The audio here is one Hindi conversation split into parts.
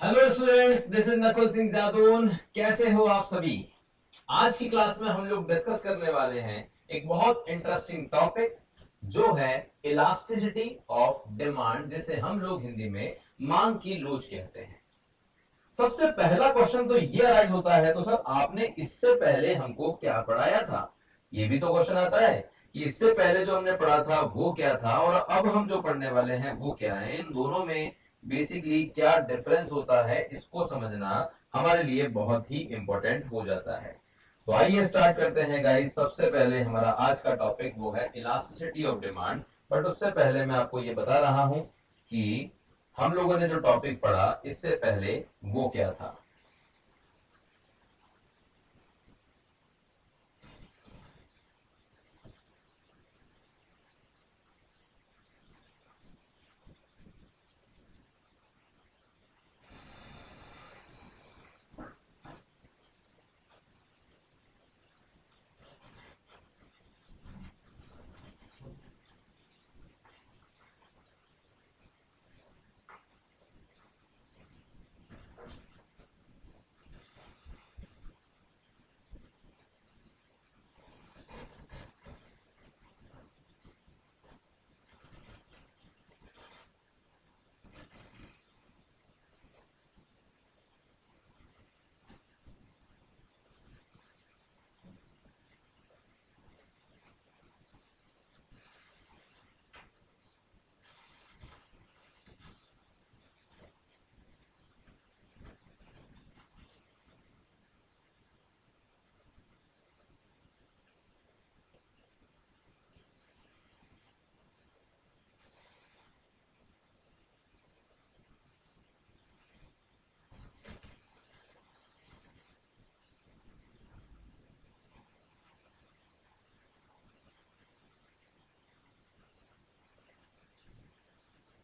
Hello students, this is Nakul Singh Jadoun. कैसे हो आप सभी। आज की क्लास में हम लोग डिस्कस करने वाले हैं एक बहुत इंटरेस्टिंग टॉपिक जो है इलास्टिसिटी ऑफ डिमांड, जिसे हम लोग हिंदी में मांग की लोच कहते हैं। सबसे पहला क्वेश्चन तो ये अराइज होता है, तो सर आपने इससे पहले हमको क्या पढ़ाया था। ये भी तो क्वेश्चन आता है कि इससे पहले जो हमने पढ़ा था वो क्या था और अब हम जो पढ़ने वाले हैं वो क्या है। इन दोनों में बेसिकली क्या डिफरेंस होता है, इसको समझना हमारे लिए बहुत ही इंपॉर्टेंट हो जाता है। तो आइए स्टार्ट करते हैं गाइस। सबसे पहले हमारा आज का टॉपिक वो है इलास्टिसिटी ऑफ डिमांड। बट उससे पहले मैं आपको ये बता रहा हूं कि हम लोगों ने जो टॉपिक पढ़ा इससे पहले वो क्या था।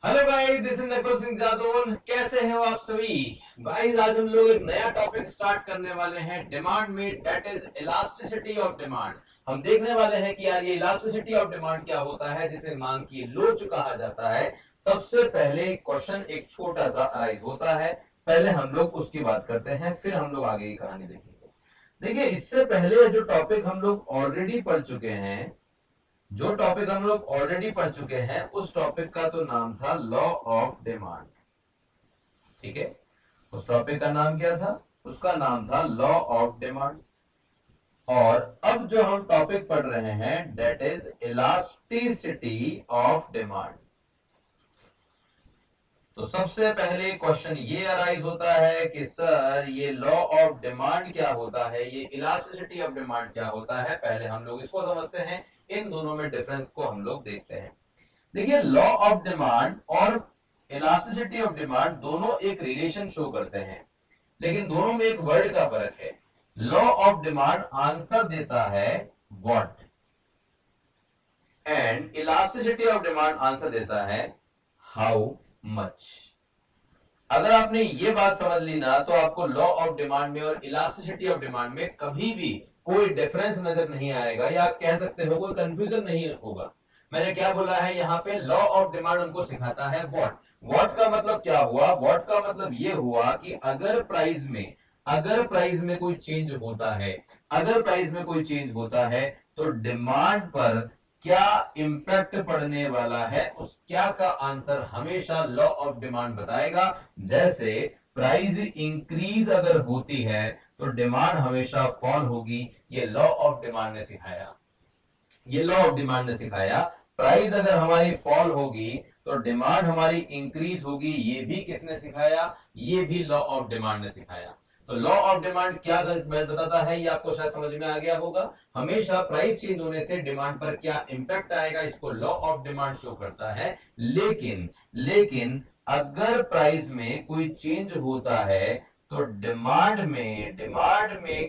Hello guys, this is Nakul Singh Jadaun. कैसे हो आप सभी। गाइस आज हम लोग एक नया टॉपिक स्टार्ट करने वाले हैं डिमांड में, that is elasticity of demand. हम देखने वाले हैं कि यार ये इलास्टिसिटी ऑफ डिमांड क्या होता है, जिसे मांग की लोच कहा जाता है। सबसे पहले क्वेश्चन एक छोटा सा अराइज होता है, पहले हम लोग उसकी बात करते हैं, फिर हम लोग आगे की कहानी देखेंगे। देखिए इससे पहले जो टॉपिक हम लोग ऑलरेडी पढ़ चुके हैं, जो टॉपिक हम लोग ऑलरेडी पढ़ चुके हैं, उस टॉपिक का तो नाम था लॉ ऑफ डिमांड। ठीक है, उस टॉपिक का नाम क्या था, उसका नाम था लॉ ऑफ डिमांड। और अब जो हम टॉपिक पढ़ रहे हैं that is elasticity of demand. तो सबसे पहले क्वेश्चन ये अराइज होता है कि सर ये लॉ ऑफ डिमांड क्या होता है, ये इलास्टिसिटी ऑफ डिमांड क्या होता है। पहले हम लोग इसको समझते हैं, इन दोनों में डिफरेंस को हम लोग देखते हैं। देखिए लॉ ऑफ डिमांड और इलास्टिसिटी ऑफ डिमांड दोनों एक रिलेशन शो करते हैं, लेकिन दोनों में एक वर्ड का फर्क है। लॉ ऑफ डिमांड आंसर देता है what, and elasticity of demand answer देता है हाउ मच। अगर आपने ये बात समझ ली ना, तो आपको लॉ ऑफ डिमांड में और इलास्टिसिटी ऑफ डिमांड में कभी भी कोई डिफरेंस नजर नहीं आएगा, या आप कह सकते हो कोई कंफ्यूजन नहीं होगा। मैंने क्या बोला है यहाँ पे, लॉ ऑफ डिमांड हमको सिखाता है व्हाट। व्हाट का मतलब क्या हुआ, व्हाट का मतलब ये हुआ कि अगर प्राइस में कोई चेंज होता है, अगर प्राइस में कोई चेंज होता है तो डिमांड पर क्या इंपैक्ट पड़ने वाला है, उस क्या का आंसर हमेशा लॉ ऑफ डिमांड बताएगा। जैसे प्राइस इंक्रीज अगर होती है तो डिमांड हमेशा फॉल होगी। ये लॉ ऑफ डिमांड ने सिखाया, ये लॉ ऑफ डिमांड ने सिखाया। प्राइस अगर हमारी फॉल होगी तो डिमांड हमारी इंक्रीज होगी। ये भी किसने सिखाया, ये भी लॉ ऑफ डिमांड ने सिखाया। तो लॉ ऑफ डिमांड क्या बताता है, ये आपको शायद समझ में आ गया होगा। हमेशा प्राइस चेंज होने से डिमांड पर क्या इंपैक्ट आएगा, इसको लॉ ऑफ डिमांड शो करता है। लेकिन अगर प्राइस में कोई चेंज होता है तो डिमांड में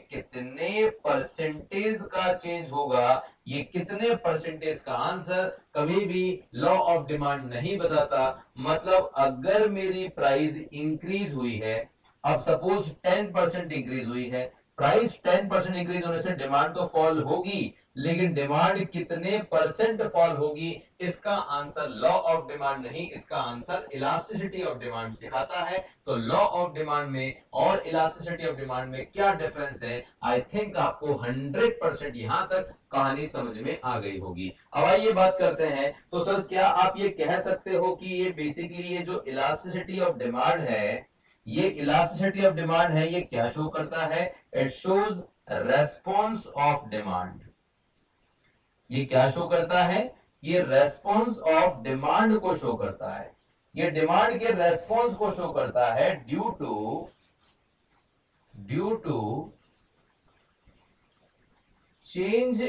कितने परसेंटेज का चेंज होगा, ये कितने परसेंटेज का आंसर कभी भी लॉ ऑफ डिमांड नहीं बताता। मतलब अगर मेरी प्राइस इंक्रीज हुई है, अब सपोज 10% इंक्रीज हुई है, प्राइस 10% इंक्रीज होने से डिमांड तो फॉल होगी, लेकिन डिमांड कितने परसेंट फॉल होगी, इसका आंसर लॉ ऑफ डिमांड नहीं, इसका आंसर इलास्टिसिटी ऑफ डिमांड सिखाता है। तो लॉ ऑफ डिमांड में और इलास्टिसिटी ऑफ डिमांड में क्या डिफरेंस है, आई थिंक आपको 100% यहां तक कहानी समझ में आ गई होगी। अब आइए बात करते हैं, तो सर क्या आप ये कह सकते हो कि ये बेसिकली ये जो इलास्टिसिटी ऑफ डिमांड है, ये इलास्टिसिटी ऑफ डिमांड है, ये क्या शो करता है, it shows response of demand. ये क्या शो करता है, ये रेस्पॉन्स ऑफ डिमांड को शो करता है, ये डिमांड के रेस्पॉन्स को शो करता है due to change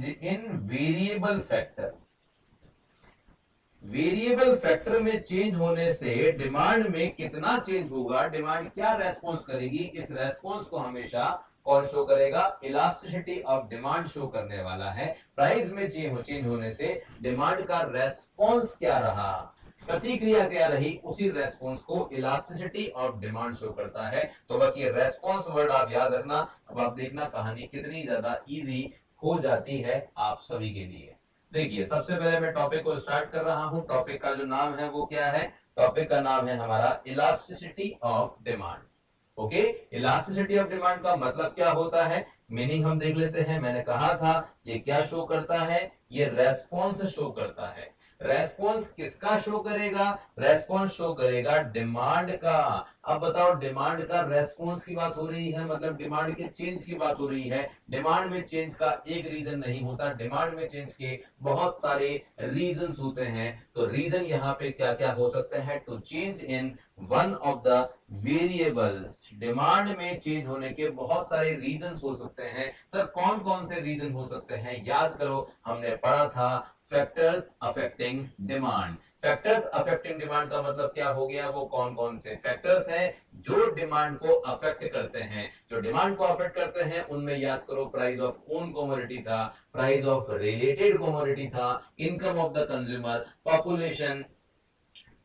in variable factor. Variable factor में चेंज होने से डिमांड में कितना चेंज होगा, डिमांड क्या रेस्पॉन्स करेगी, इस रेस्पॉन्स को हमेशा कौन शो करेगा, इलास्टिसिटी ऑफ डिमांड शो करने वाला है। प्राइस में चेंज होने से डिमांड का रेस्पॉन्स क्या रहा, प्रतिक्रिया क्या रही, उसी रेस्पॉन्स को इलास्टिसिटी ऑफ डिमांड शो करता है। तो बस ये रेस्पॉन्स वर्ड आप याद रखना। अब आप देखना कहानी कितनी ज्यादा इजी हो जाती है आप सभी के लिए। देखिए सबसे पहले मैं टॉपिक को स्टार्ट कर रहा हूं। टॉपिक का जो नाम है वो क्या है, टॉपिक का नाम है हमारा elasticity of demand. Okay, elasticity of demand का मतलब क्या होता है, मीनिंग हम देख लेते हैं। मैंने कहा था ये क्या शो करता है, ये रेस्पॉन्स शो करता है। रेस्पॉन्स किसका शो करेगा, रेस्पॉन्स शो करेगा डिमांड का। अब बताओ, डिमांड का रेस्पॉन्स की बात हो रही है, मतलब डिमांड के चेंज की बात हो रही है। डिमांड में चेंज का एक रीजन नहीं होता, डिमांड में चेंज के बहुत सारे रीजंस होते हैं। तो रीजन यहाँ पे क्या क्या हो सकते हैं, to change in one of the variables. Demand में चेंज होने के बहुत सारे रीजंस हो सकते हैं। सर कौन कौन से रीजन हो सकते हैं, याद करो हमने पढ़ा था factors affecting demand. Factors affecting demand का मतलब क्या हो गया, वो कौन कौन से फैक्टर्स हैं जो डिमांड को अफेक्ट करते हैं। जो डिमांड को अफेक्ट करते हैं उनमें याद करो प्राइस ऑफ ओन कमोडिटी था, प्राइस ऑफ रिलेटेड कमोडिटी था, income of the consumer, population,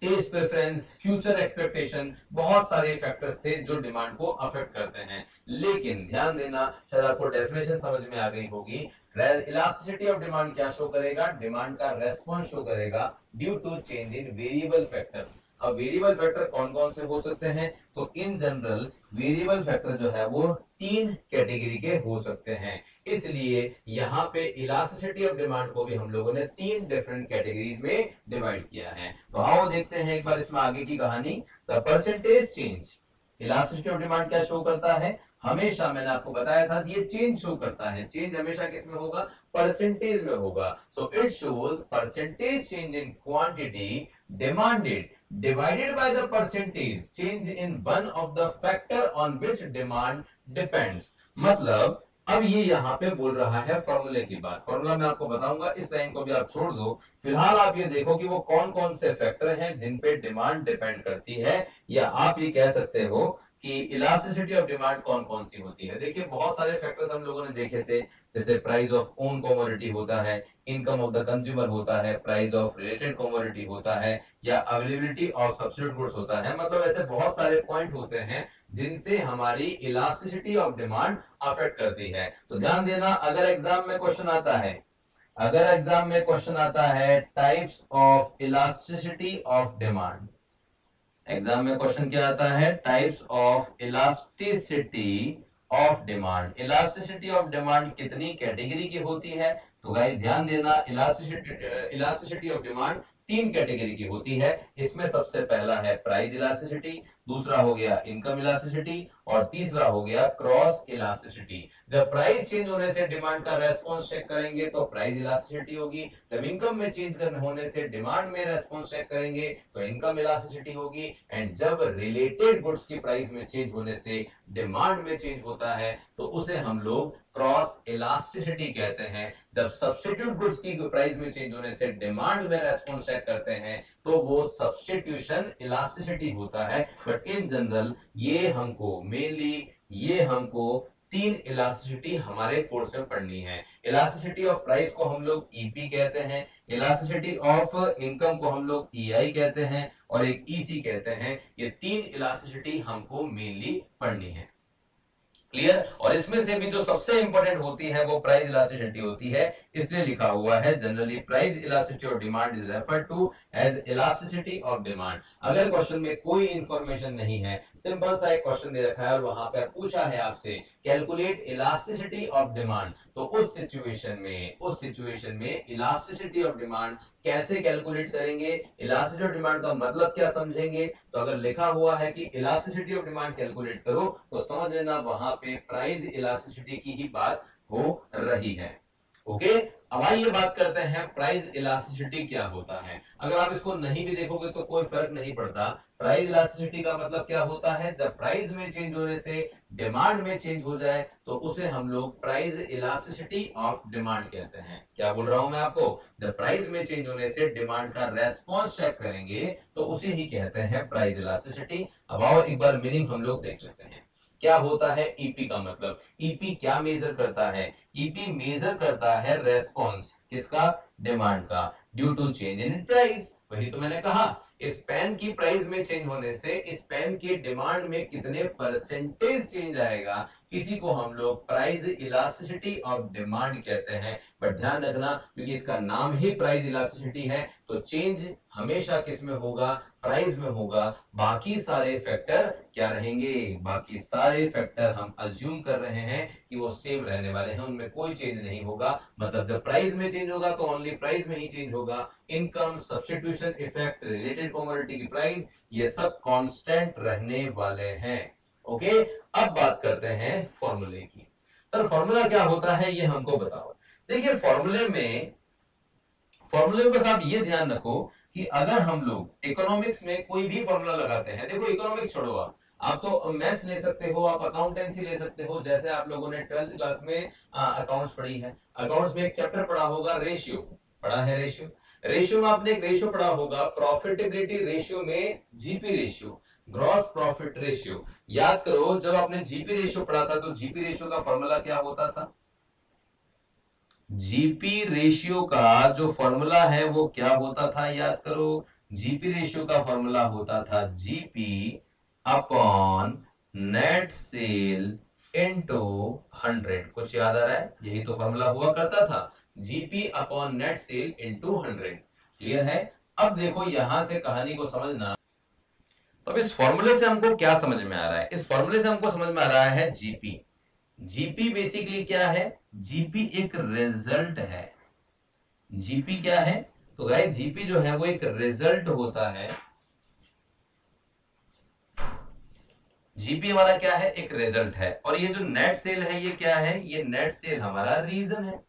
test preference, future expectation, बहुत सारे फैक्टर्स थे जो डिमांड को अफेक्ट करते हैं। लेकिन ध्यान देना, शायद आपको डेफिनेशन समझ में आ गई होगी। इलास्टिसिटी ऑफ डिमांड क्या शो करेगा, डिमांड का रेस्पॉन्स शो करेगा due to change in variable factor. अब वेरिएबल फैक्टर कौन कौन से हो सकते हैं, तो इन जनरल वेरिएबल फैक्टर जो है वो 3 कैटेगरी के हो सकते हैं। इसलिए यहाँ पे इलास्टिसिटी ऑफ डिमांड को भी हम लोगों ने 3 डिफरेंट कैटेगरीज में डिवाइड किया है। तो आओ देखते हैं एक बार इसमें आगे की कहानी। The percentage change, elasticity of demand क्या शो करता है, हमेशा मैंने आपको बताया था ये चेंज शो करता है। चेंज हमेशा किस में होगा, परसेंटेज में होगा। So it shows percentage change in quantity demanded divided by the percentage change in one of the factor on which demand depends। मतलब अब ये यहाँ पे बोल रहा है फॉर्मूले की बात। फॉर्मूला मैं आपको बताऊंगा, इस लाइन को भी आप छोड़ दो। फिलहाल आप ये देखो कि वो कौन कौन से फैक्टर हैं जिन पे डिमांड डिपेंड करती है, या आप ये कह सकते हो कि इलास्टिसिटी ऑफ डिमांड कौन कौन सी होती है। देखिए बहुत सारे फैक्टर्स हम लोगों ने देखे थे, जैसे प्राइस ऑफ ओन कमोडिटी होता है, इनकम ऑफ द कंज्यूमर होता है, प्राइस ऑफ रिलेटेड कमोडिटी होता है, या अवेलेबिलिटी ऑफ सब्स्टिट्यूट गुड्स होता है। मतलब ऐसे बहुत सारे पॉइंट होते हैं जिनसे हमारी इलास्टिसिटी ऑफ डिमांड अफेक्ट करती है। तो ध्यान देना, अगर एग्जाम में क्वेश्चन आता है, अगर एग्जाम में क्वेश्चन आता है types of elasticity of demand, exam में क्वेश्चन क्या आता है, types of elasticity of demand. Elasticity of demand कितनी कैटेगरी की होती है, तो गाइस ध्यान देना, इलास्टिसिटी ऑफ डिमांड 3 कैटेगरी की होती है। इसमें सबसे पहला है प्राइस इलास्टिसिटी, दूसरा हो गया इनकम इलास्टिसिटी, और तीसरा हो गया क्रॉस इलास्टिसिटी। जब प्राइस चेंज होने से डिमांड का रेस्पॉन्स चेक करेंगे तो प्राइस इलास्टिसिटी होगी, जब इनकम में चेंज होने से डिमांड में रेस्पॉन्स चेक करेंगे तो इनकम इलास्टिसिटी होगी, एंड जब रिलेटेड गुड्स की प्राइस में चेंज होने से डिमांड में चेंज होता है तो उसे हम लोग क्रॉस इलास्टिसिटी कहते हैं। जब सब्स्टिट्यूट गुड्स की प्राइस में चेंज होने से डिमांड में रेस्पॉन्स चेक करते हैं तो वो सब्स्टिट्यूशन इलास्टिसिटी होता है। बट इन जनरल ये हमको तीन इलास्टिसिटी हमारे कोर्स में पढ़नी है। इलास्टिसिटी ऑफ प्राइस को हम लोग ईपी कहते हैं, इलास्टिसिटी ऑफ इनकम को हम लोग ईआई कहते हैं, और एक ईसी कहते हैं। ये तीन इलास्टिसिटी हमको मेनली पढ़नी है। क्लियर? और इसमें से भी जो सबसे इंपॉर्टेंट होती है वो प्राइस इलास्टिसिटी होती है, इसलिए लिखा हुआ है generally price elasticity of demand is referred to as elasticity of demand. अगर क्वेश्चन में कोई इंफॉर्मेशन नहीं है, सिंपल सा एक क्वेश्चन दे रखा है और वहां पे पूछा है आपसे कैलकुलेट इलास्टिसिटी ऑफ डिमांड, तो उस सिचुएशन में इलास्टिसिटी ऑफ डिमांड कैसे कैलकुलेट करेंगे, इलास्टिसिटी ऑफ डिमांड का मतलब क्या समझेंगे। तो अगर लिखा हुआ है कि इलास्टिसिटी ऑफ डिमांड कैलकुलेट करो, तो समझ लेना वहां पे प्राइस इलास्टिसिटी की ही बात हो रही है। ओके, अब आइए बात करते हैं प्राइस इलास्टिसिटी क्या होता है। अगर आप इसको नहीं भी देखोगे तो कोई फर्क नहीं पड़ता। प्राइस इलास्टिसिटी का मतलब क्या होता है, जब प्राइस में चेंज होने से डिमांड में चेंज हो जाए तो उसे हम लोग प्राइस इलास्टिसिटी ऑफ डिमांड कहते हैं। क्या बोल रहा हूं मैं आपको, जब प्राइस में चेंज होने से डिमांड का रेस्पॉन्स चेक करेंगे तो उसे ही कहते हैं प्राइस इलास्टिसिटी। अब आओ एक बार मीनिंग हम लोग देख लेते हैं। क्या होता है ईपी का मतलब, ईपी क्या मेजर करता है, ईपी मेजर करता है रेस्पॉन्स किसका, डिमांड का, due to change in price. वही तो मैंने कहा, इस पेन की प्राइस में चेंज होने से इस पेन की डिमांड में कितने परसेंटेज चेंज आएगा, इसी को हम लोग प्राइस इलास्टिसिटी ऑफ डिमांड कहते हैं। बट ध्यान रखना, क्योंकि इसका नाम ही प्राइस इलास्टिसिटी है, तो चेंज हमेशा किस में होगा, प्राइस में होगा। बाकी सारे फैक्टर क्या रहेंगे, बाकी सारे फैक्टर हम अज्यूम कर रहे हैं कि वो सेम रहने वाले हैं, उनमें कोई चेंज नहीं होगा। मतलब जब प्राइस में चेंज होगा तो ओनली प्राइस में ही चेंज होगा। Income, substitution effect, related commodity की प्राइस, ये सब कांस्टेंट रहने वाले हैं। ओके, अब बात करते हैं फॉर्मूले की। सर फॉर्मूला क्या होता है ये हमको बताओ। देखिए फॉर्मूले में बस आप ये ध्यान रखो कि अगर हम लोग इकोनॉमिक्स में कोई भी फॉर्मूला लगाते हैं, देखो इकोनॉमिक्स छोड़ो, आप तो मैथ्स ले सकते हो, आप अकाउंटेंसी ले सकते हो, जैसे आप लोगों ने 12th क्लास में अकाउंट्स पढ़ी है, अकाउंट्स में एक चैप्टर पढ़ा होगा रेशियो, पढ़ा है रेशियो। रेशियो में आपने एक रेशियो पढ़ा होगा प्रॉफिटेबिलिटी रेशियो में GP ratio, gross profit ratio. याद करो जब आपने जीपी रेशियो पढ़ा था तो जीपी रेशियो का फॉर्मूला क्या होता था, जीपी रेशियो का जो फॉर्मूला है वो क्या होता था, याद करो। जीपी रेशियो का फॉर्मूला होता था GP upon net cell into 100। कुछ याद आ रहा है, यही तो फॉर्मूला हुआ करता था, GP upon net cell into 100। Clear है? अब देखो यहां से कहानी को समझना। तो अब इस फॉर्मूले से हमको क्या समझ में आ रहा है, इस फॉर्मूले से हमको समझ में आ रहा है जीपी। जीपी बेसिकली क्या है, जीपी एक रिजल्ट है। जीपी क्या है, तो गाइस जीपी जो है वो एक रिजल्ट होता है। जीपी हमारा क्या है, एक रिजल्ट है। और ये जो नेट सेल है ये क्या है, ये नेट सेल हमारा रीजन है।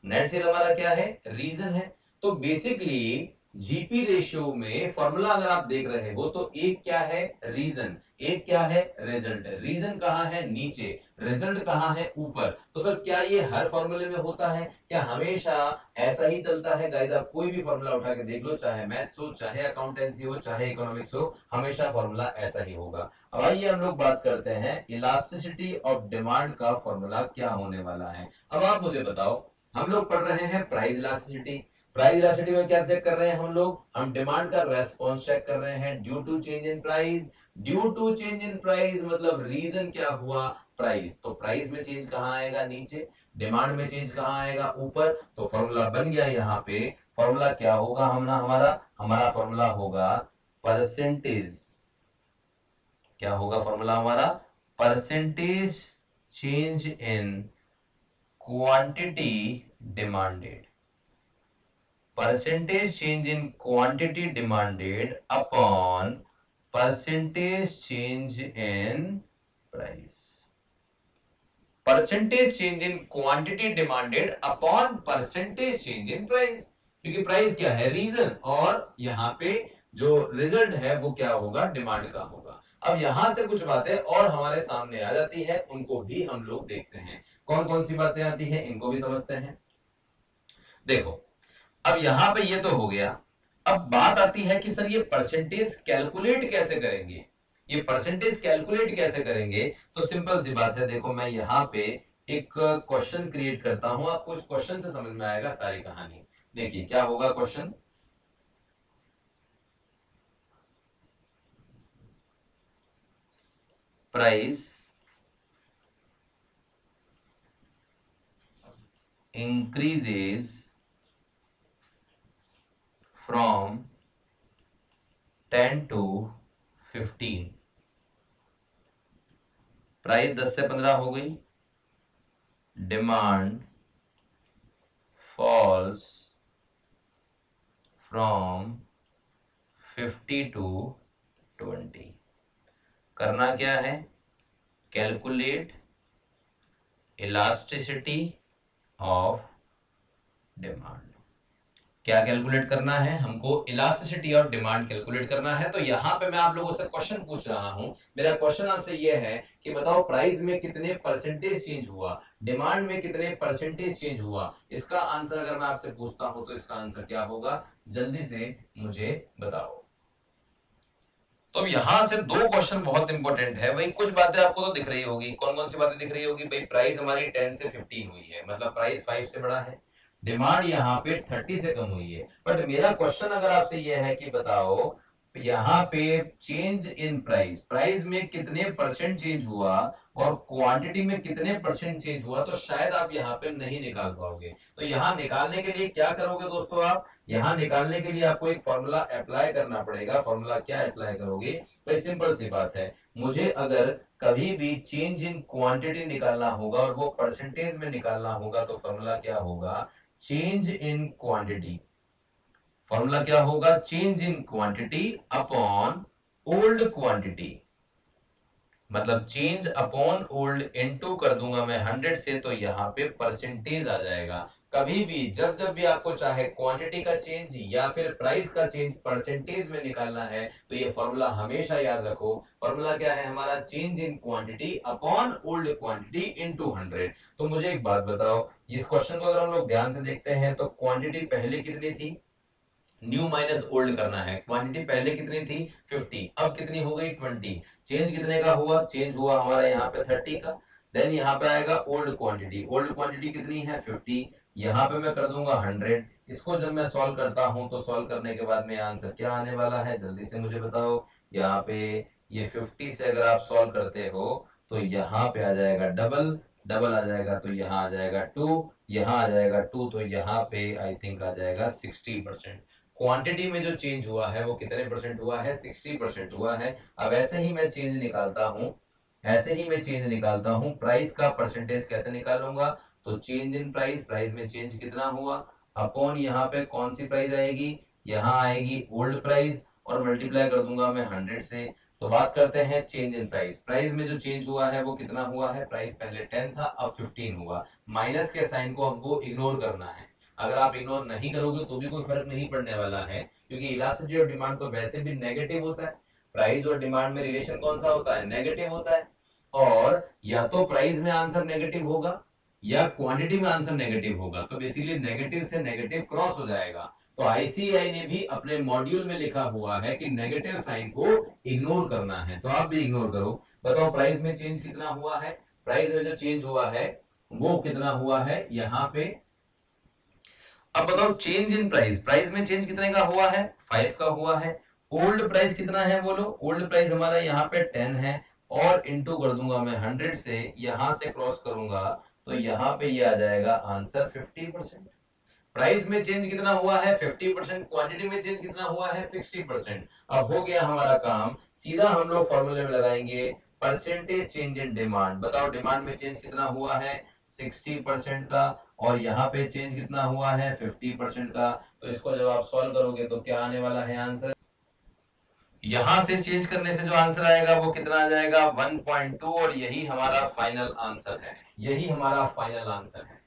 नेट सेल हमारा क्या है, रीजन है। तो बेसिकली जीपी रेशियो में फॉर्मूला अगर आप देख रहे हो तो एक क्या है, रीजन, एक क्या है, रिजल्ट। रीजन कहां है, नीचे, रिजल्ट कहां है, ऊपर। तो सर क्या ये हर फॉर्मूले में होता है, क्या हमेशा ऐसा ही चलता है? गाइस आप कोई भी फॉर्मूला उठा के देख लो, चाहे मैथ्स हो, चाहे अकाउंटेंसी हो, चाहे इकोनॉमिक्स हो, हमेशा फॉर्मूला ऐसा ही होगा। अब आइए हम लोग बात करते हैं इलास्टिसिटी ऑफ डिमांड का फॉर्मूला क्या होने वाला है। अब आप मुझे बताओ, हम लोग पढ़ रहे हैं प्राइस इलास्टिसिटी। प्राइस इलास्टिसिटी में क्या चेक कर रहे हैं हम लोग, हम डिमांड का रेस्पॉन्स चेक कर रहे हैं due to change in price. Due to change in price मतलब रीजन क्या हुआ, प्राइस। तो प्राइस में चेंज कहां आएगा, नीचे। डिमांड में चेंज कहां आएगा, ऊपर। तो फॉर्मूला बन गया यहाँ पे। फॉर्मूला क्या होगा हमारा फॉर्मूला होगा परसेंटेज। क्या होगा फॉर्मूला हमारा, percentage change in quantity demanded. Percentage change in quantity demanded upon percentage change in price. Percentage change in quantity demanded upon percentage change in price, क्योंकि प्राइस क्या है, रीजन, और यहाँ पे जो रिजल्ट है वो क्या होगा, डिमांड का होगा। अब यहां से कुछ बातें और हमारे सामने आ जाती है, उनको भी हम लोग देखते हैं। कौन कौन सी बातें आती हैं, इनको भी समझते हैं। देखो अब यहां पे ये तो हो गया। अब बात आती है कि सर ये परसेंटेज कैलकुलेट कैसे करेंगे। ये परसेंटेज कैलकुलेट कैसे करेंगे? तो सिंपल सी बात है, देखो मैं यहाँ पे एक क्वेश्चन क्रिएट करता हूं, आपको इस क्वेश्चन से समझ में आएगा सारी कहानी। देखिए क्या होगा question, price increases from 10 to 15, price 10 से 15 हो गई, डिमांड फॉल्स फ्रॉम 50 to 20। करना क्या है, कैलकुलेट इलास्टिसिटी ऑफ डिमांड। क्या कैलकुलेट करना है हमको, इलास्टिसिटी ऑफ डिमांड कैलकुलेट करना है। तो यहां पे मैं आप लोगों से क्वेश्चन पूछ रहा हूं, मेरा क्वेश्चन आपसे यह है कि बताओ प्राइस में कितने परसेंटेज चेंज हुआ, डिमांड में कितने परसेंटेज चेंज हुआ। इसका आंसर अगर मैं आपसे पूछता हूं तो इसका आंसर क्या होगा, जल्दी से मुझे बताओ। तो अब यहां से दो क्वेश्चन बहुत इंपॉर्टेंट है। भाई कुछ बातें आपको तो दिख रही होगी, कौन कौन सी बातें दिख रही होगी, भाई प्राइस हमारी 10 से 15 हुई है, मतलब प्राइस 5 से बड़ा है, डिमांड यहाँ पे 30 से कम हुई है। बट मेरा क्वेश्चन अगर आपसे यह है कि बताओ यहाँ पे चेंज इन प्राइस, प्राइस में कितने परसेंट चेंज हुआ और क्वांटिटी में कितने परसेंट चेंज हुआ, तो शायद आप यहाँ पे नहीं निकाल पाओगे। तो यहाँ निकालने के लिए क्या करोगे दोस्तों, आप यहाँ निकालने के लिए आपको एक फॉर्मूला अप्लाई करना पड़ेगा। फॉर्मूला क्या अप्लाई करोगे, भाई सिंपल सी बात है, मुझे अगर कभी भी चेंज इन क्वांटिटी निकालना होगा और वो परसेंटेज में निकालना होगा तो फॉर्मूला क्या होगा, चेंज इन क्वांटिटी। फॉर्मूला क्या होगा, change in quantity upon old quantity, मतलब चेंज अपॉन ओल्ड इनटू कर दूंगा मैं 100 से, तो यहाँ पे परसेंटेज आ जाएगा। कभी भी जब जब भी आपको चाहे क्वांटिटी का चेंज या फिर प्राइस का चेंज परसेंटेज में निकालना है तो ये फॉर्मूला हमेशा याद रखो। फॉर्मूला क्या है हमारा, change in quantity upon old quantity into 100। तो मुझे एक बात बताओ, इस क्वेश्चन को अगर हम लोग ध्यान से देखते हैं तो क्वांटिटी पहले कितनी थी, न्यू माइनस ओल्ड करना है, क्वांटिटी पहले कितनी थी 50, अब कितनी हो गई 20, चेंज कितने का हुआ, चेंज हुआ हमारा यहाँ पे 30 का। देन यहाँ पे आएगा ओल्ड क्वांटिटी, ओल्ड क्वांटिटी कितनी है 50, यहाँ पे मैं कर दूंगा 100। इसको जब मैं सॉल्व करता हूं तो सॉल्व करने के बाद में आंसर क्या आने वाला है, जल्दी से मुझे बताओ। यहाँ पे ये 50 से अगर आप सॉल्व करते हो तो यहाँ पे आ जाएगा डबल, डबल आ जाएगा तो यहाँ आ जाएगा 2, यहाँ आ जाएगा 2, तो यहाँ पे आई थिंक आ जाएगा 60%। क्वांटिटी में जो चेंज हुआ है वो कितने परसेंट हुआ है, 60% हुआ है। अब ऐसे ही मैं चेंज निकालता हूं, ऐसे ही मैं चेंज निकालता हूं, प्राइस का परसेंटेज कैसे निकालूंगा, तो चेंज इन प्राइस, प्राइस में चेंज कितना हुआ अपॉन यहाँ पे कौन सी प्राइस आएगी, यहाँ आएगी ओल्ड प्राइस, और मल्टीप्लाई कर दूंगा मैं 100 से। तो बात करते हैं चेंज इन प्राइस, प्राइस में जो चेंज हुआ है वो कितना हुआ है, प्राइस पहले 10 था अब 15 हुआ। माइनस के साइन को हमको इग्नोर करना है, अगर आप इग्नोर नहीं करोगे तो भी कोई फर्क नहीं पड़ने वाला है, क्योंकि इलास्टिसिटी ऑफ डिमांड तो वैसे भी नेगेटिव होता है। प्राइस और डिमांड में रिलेशन कौन सा होता है, नेगेटिव होता है। और या तो प्राइस में आंसर नेगेटिव होगा या क्वांटिटी में आंसर नेगेटिव होगा, तो बेसिकली नेगेटिव से नेगेटिव क्रॉस हो जाएगा। तो आईसीआई ने भी अपने मॉड्यूल में लिखा हुआ है कि नेगेटिव साइन को इग्नोर करना है, तो आप भी इग्नोर करो। बताओ प्राइस में चेंज कितना हुआ है, प्राइस में जो चेंज हुआ है वो कितना हुआ है यहाँ पे। अब बताओ चेंज इन प्राइस, प्राइस में चेंज कितने का हुआ है, 5 का हुआ है। ओल्ड प्राइस कितना है बोलो, ओल्ड प्राइस हमारा यहाँ पे 10 है, और इंटू कर दूंगा मैं 100 से, यहां से क्रॉस करूंगा तो यहाँ पे ये आ जाएगा आंसर 50%। प्राइस में चेंज कितना हुआ है 50%, क्वांटिटी में चेंज कितना हुआ है 60%। अब हो गया हमारा काम, सीधा हम लोग फॉर्मूले में लगाएंगे परसेंटेज चेंज इन डिमांड। बताओ डिमांड में चेंज कितना हुआ है 60% का, और यहाँ पे चेंज कितना हुआ है 50% का। तो इसको जब आप सॉल्व करोगे तो क्या आने वाला है आंसर, यहां से चेंज करने से जो आंसर आएगा वो कितना आ जाएगा 1.2, और यही हमारा फाइनल आंसर है, यही हमारा फाइनल आंसर है।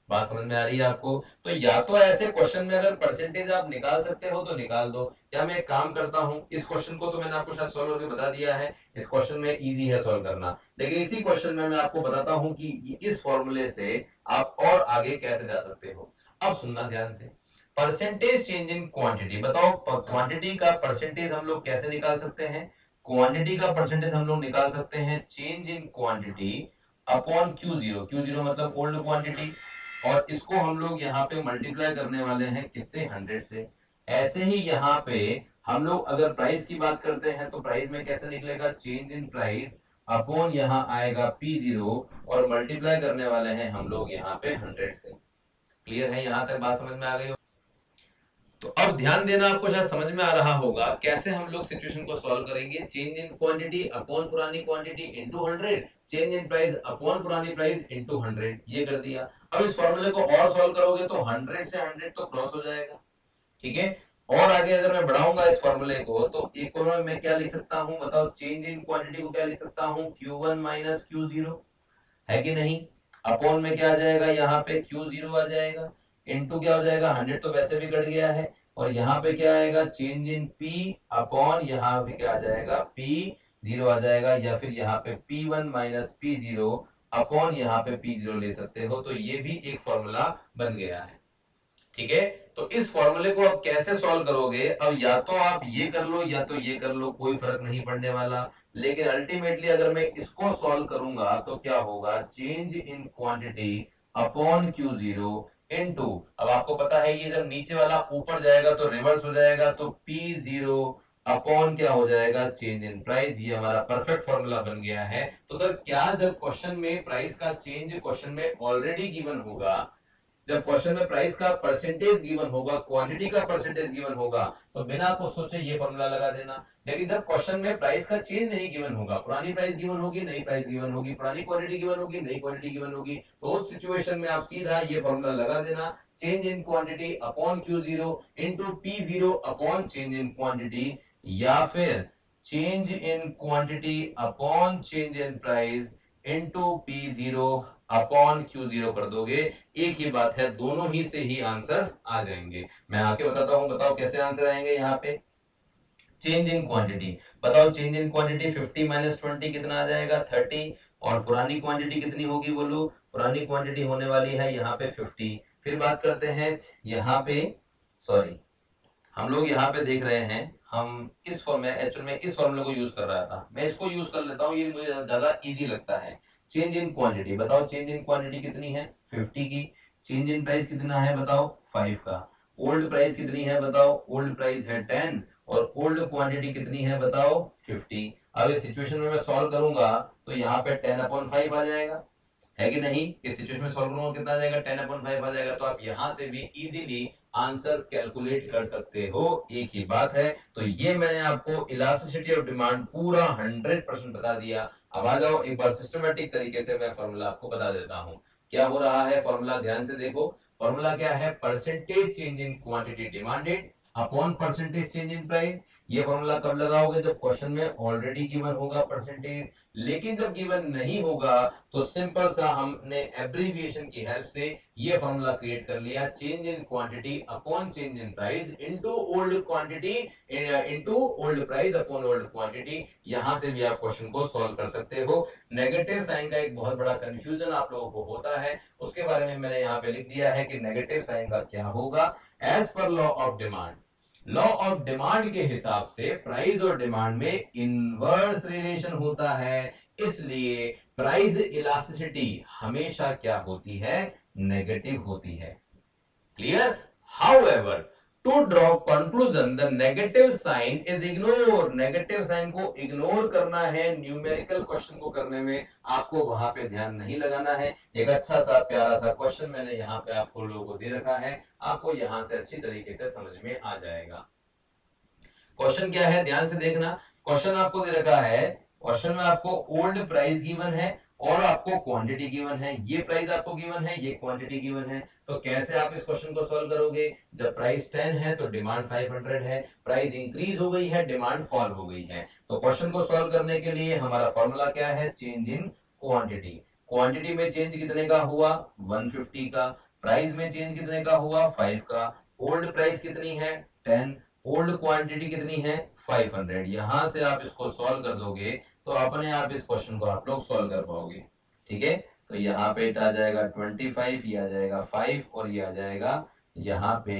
बात समझ में आ रही है आपको। तो या तो ऐसे क्वेश्चन में अगर परसेंटेज आप निकाल सकते हो तो निकाल दो, या मैं एक काम करता हूं, इस क्वेश्चन को तो मैंने आपको शायद सॉल्व करके बता दिया है, इस क्वेश्चन में इजी है सॉल्व करना, लेकिन इसी क्वेश्चन में मैं आपको बताता हूं कि इस फॉर्मूले से आप और आगे कैसे जा सकते हो। अब सुनना ध्यान से, परसेंटेज चेंज इन क्वांटिटी। बताओ क्वांटिटी का परसेंटेज हम लोग कैसे निकाल सकते हैं, क्वांटिटी का परसेंटेज हम लोग निकाल सकते हैं change in quantity upon Q0, Q0 मतलब ओल्ड क्वांटिटी, और इसको हम लोग यहाँ पे मल्टीप्लाई करने वाले हैं किससे, 100 से। ऐसे ही यहाँ पे हम लोग अगर प्राइस की बात करते हैं तो प्राइस में कैसे निकलेगा, चेंज इन प्राइस अपॉन यहाँ आएगा P0 और मल्टीप्लाई करने वाले हैं हम लोग यहाँ पे 100 से। क्लियर है, यहाँ तक बात समझ में आ गई? तो अब ध्यान देना, आपको शायद समझ में आ रहा होगा कैसे हम लोग सिचुएशन को सॉल्व करेंगे। चेंज इन क्वांटिटी अपॉन पुरानी quantity into 100, change in price upon पुरानी प्राइस इनटू 100, ये कर दिया। अब इस फॉर्मूले को और सॉल्व करोगे तो 100 से 100 तो क्रॉस हो जाएगा, ठीक है। और आगे अगर मैं बढ़ाऊंगा इस फॉर्मूले को तो एक और मैं क्या लिख सकता हूं, बताओ, चेंज इन क्वांटिटी को क्या लिख सकता हूं, Q1 माइनस Q0, है कि नहीं। अपॉन में क्या आ जाएगा, यहाँ पे Q0 आ जाएगा, इनटू क्या हो जाएगा, 100 तो वैसे भी कट गया है, और यहाँ पे क्या आएगा, चेंज इन P अपॉन यहाँ पे क्या आ जाएगा, P0 आ जाएगा, या फिर यहाँ पे P1 माइनस P0 अपॉन यहाँ पे P0 ले सकते हो। तो ये भी एक फॉर्मूला बन गया है, ठीक है। तो इस फॉर्मूले को अब कैसे सॉल्व करोगे, अब या तो आप ये कर लो या तो ये कर लो, कोई फर्क नहीं पड़ने वाला, लेकिन अल्टीमेटली अगर मैं इसको सॉल्व करूंगा तो क्या होगा, change in quantity upon Q0 into, अब आपको पता है ये जब नीचे वाला ऊपर जाएगा तो रिवर्स हो जाएगा, तो P0 अपॉन क्या हो जाएगा, चेंज इन प्राइस। ये हमारा परफेक्ट फॉर्मूला बन गया है। तो सर क्या जब क्वेश्चन में प्राइस का चेंज क्वेश्चन में ऑलरेडी गिवन होगा, जब क्वेश्चन में प्राइस का परसेंटेज गिवन होगा, क्वांटिटी का परसेंटेज गिवन होगा, तो बिना कुछ सोचे ये फॉर्मूला लगा देना। लेकिन जब क्वेश्चन में प्राइस का चेंज नहीं गिवन होगा, पुरानी प्राइस गिवन होगी, नई प्राइस गिवन होगी, पुरानी क्वांटिटी गिवन होगी, नई क्वांटिटी गिवन होगी, तो उस सिचुएशन में आप सीधा ये फॉर्मूला लगा देना, change in quantity upon Q0 into P0 upon change in quantity, या फिर change in quantity upon change in price into P0 upon Q0 कर दोगे। एक ही बात है, दोनों ही से ही आंसर आ जाएंगे। मैं आके बताता हूं, बताओ कैसे आंसर आएंगे। यहाँ पे चेंज इन क्वांटिटी, बताओ, चेंज इन क्वांटिटी 50 माइनस 20 कितना आ जाएगा, 30, और पुरानी क्वांटिटी कितनी होगी बोलो, पुरानी क्वांटिटी होने वाली है यहाँ पे 50। फिर बात करते हैं यहाँ पे, सॉरी हम लोग यहाँ पे देख रहे हैं, हम इस फॉर्मूले एक्चुअल में इस फॉर्मूले को यूज कर रहा था, मैं इसको यूज कर लेता हूँ, ये मुझे ज्यादा इजी लगता है। चेंज इन क्वांटिटी, बताओ चेंज इन क्वांटिटी कितनी है, 50 की। चेंज इन प्राइस कितना है, बताओ 5 का। ओल्ड प्राइस कितनी है, बताओ, ओल्ड प्राइस है 10, और ओल्ड क्वांटिटी कितनी है, बताओ 50। अब इस सिचुएशन में मैं सॉल्व करूंगा तो यहाँ पे 10/5 आ जाएगा, है कि नहीं। इस सिचुएशन में सॉल्व करूंगा कितना आ जाएगा, 10/5 आ जाएगा। तो आप यहाँ से भी इजीली आंसर कैलकुलेट कर सकते हो, एक ही बात है। तो ये मैंने आपको इलास्टिसिटी ऑफ डिमांड पूरा 100% बता दिया। अब आ जाओ एक बार सिस्टमेटिक तरीके से मैं फॉर्मूला आपको बता देता हूं क्या हो रहा है। फॉर्मूला ध्यान से देखो, फॉर्मूला क्या है, percentage change in quantity demanded upon percentage change in price. ये फॉर्मूला कब लगाओगे, जब क्वेश्चन में ऑलरेडी गिवन होगा परसेंटेज। लेकिन जब गिवन नहीं होगा तो सिंपल सा हमने एब्रीविएशन की हेल्प से ये फॉर्मूला क्रिएट कर लिया, change in quantity upon change in price into old quantity into old price upon old quantity. यहां से भी आप क्वेश्चन को सॉल्व कर सकते हो। नेगेटिव साइन का एक बहुत बड़ा कंफ्यूजन आप लोगों को होता है, उसके बारे में मैंने यहाँ पे लिख दिया है कि नेगेटिव साइन का क्या होगा। As per law of demand, law of demand के हिसाब से प्राइस और डिमांड में इनवर्स रिलेशन होता है, इसलिए प्राइस इलास्टिसिटी हमेशा क्या होती है, नेगेटिव होती है। Clear. However, to draw conclusion the negative sign is ignore, negative sign को इग्नोर करना है न्यूमेरिकल क्वेश्चन को करने में, आपको वहां पे ध्यान नहीं लगाना है। एक अच्छा सा प्यारा सा क्वेश्चन मैंने यहाँ पे आपको लोगों को दे रखा है, आपको यहां से अच्छी तरीके से समझ में आ जाएगा। क्वेश्चन क्या है, ध्यान से देखना। क्वेश्चन आपको दे रखा है, क्वेश्चन में आपको ओल्ड प्राइस गिवन है और आपको क्वांटिटी गिवन है। ये प्राइस आपको गिवन है, ये क्वांटिटी गिवन है। तो कैसे आप इस क्वेश्चन को सॉल्व करोगे, जब प्राइस 10 है तो डिमांड 500 है, प्राइस इंक्रीज हो गई है, डिमांड फॉल हो गई है। तो क्वेश्चन को सॉल्व करने के लिए हमारा फॉर्मूला क्या है, चेंज इन क्वांटिटी। क्वांटिटी में चेंज कितने का हुआ, 150 का। प्राइस में चेंज कितने का हुआ, 5 का। ओल्ड प्राइस कितनी है, 10। ओल्ड क्वांटिटी कितनी है, 500। यहां से आप इसको सॉल्व कर दोगे तो अपने आप इस क्वेश्चन को आप लोग सॉल्व कर पाओगे, ठीक है। तो यहाँ पे आ जाएगा 25, ये आ जाएगा 5 और ये आ जाएगा यहाँ पे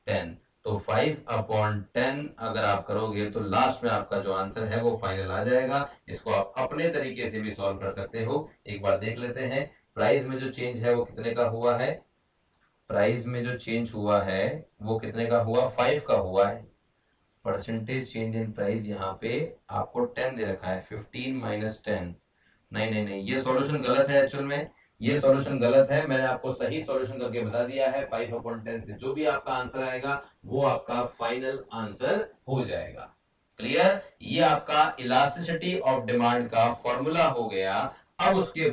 10। तो 5/10 अगर आप करोगे तो लास्ट में आपका जो आंसर है वो फाइनल आ जाएगा। इसको आप अपने तरीके से भी सॉल्व कर सकते हो। एक बार देख लेते हैं प्राइस में जो चेंज है वो कितने का हुआ है। प्राइस में जो चेंज हुआ है वो कितने का हुआ, 5 का हुआ है। परसेंटेज चेंज इन प्राइस यहाँ पे आपको 10 दे रखा है, 15 - 10। नहीं नहीं नहीं, ये सॉल्यूशन गलत है। एक्चुअल में ये सॉल्यूशन गलत है। मैंने आपको सही सॉल्यूशन करके बता दिया है। 5/10 से जो भी आपका आंसर आएगा वो आपका फाइनल आंसर हो जाएगा। क्लियर? ये आपका इलास्टिसिटी ऑफ डिमांड का फॉर्मूला हो गया। अब उसके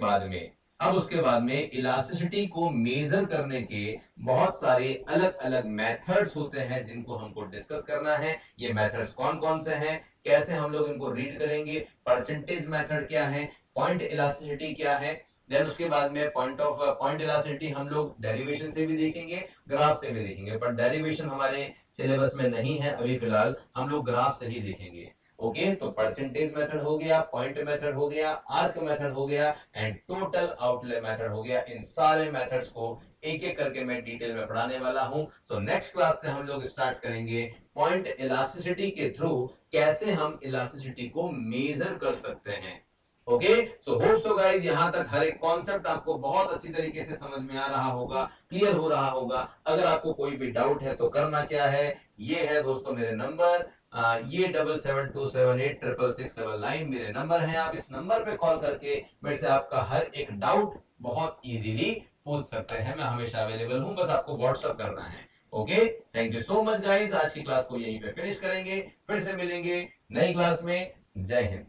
बाद में इलास्टिसिटी को मेजर करने के बहुत सारे अलग अलग मेथड्स होते हैं जिनको हमको डिस्कस करना है। ये मेथड्स कौन कौन से हैं, कैसे हम लोग इनको रीड करेंगे, परसेंटेज मेथड क्या है, पॉइंट इलास्टिसिटी क्या है, देन उसके बाद में पॉइंट इलास्टिसिटी हम लोग डेरिवेशन से भी देखेंगे, ग्राफ से भी देखेंगे, पर डेरिवेशन हमारे सिलेबस में नहीं है अभी फिलहाल, हम लोग ग्राफ से ही देखेंगे। ओके, तो परसेंटेज मेथड हो गया, पॉइंट मेथड हो गया, आर्क मेथड हो गया एंड टोटल आउटले मेथड हो गया। इन सारे मेथड्स को एक एक करके मैं डिटेल में पढ़ाने वाला हूं। सो नेक्स्ट क्लास से हम लोग स्टार्ट करेंगे पॉइंट इलास्टिसिटी के थ्रू कैसे हम इलास्टिसिटी को मेजर कर सकते हैं। Okay, so hope so guys यहां तक हर एक कॉन्सेप्ट आपको बहुत अच्छी तरीके से समझ में आ रहा होगा, क्लियर हो रहा होगा। अगर आपको कोई भी डाउट है तो करना क्या है, ये है दोस्तों मेरे नंबर, ये 7727866699 मेरे नंबर हैं। आप इस नंबर पे कॉल करके मेरे से आपका हर एक डाउट बहुत इजीली पूछ सकते हैं। मैं हमेशा अवेलेबल हूं, बस आपको व्हाट्सएप करना है। Okay, thank you so much guys. आज की क्लास को यहीं पे फिनिश करेंगे, फिर से मिलेंगे नई क्लास में। जय हिंद।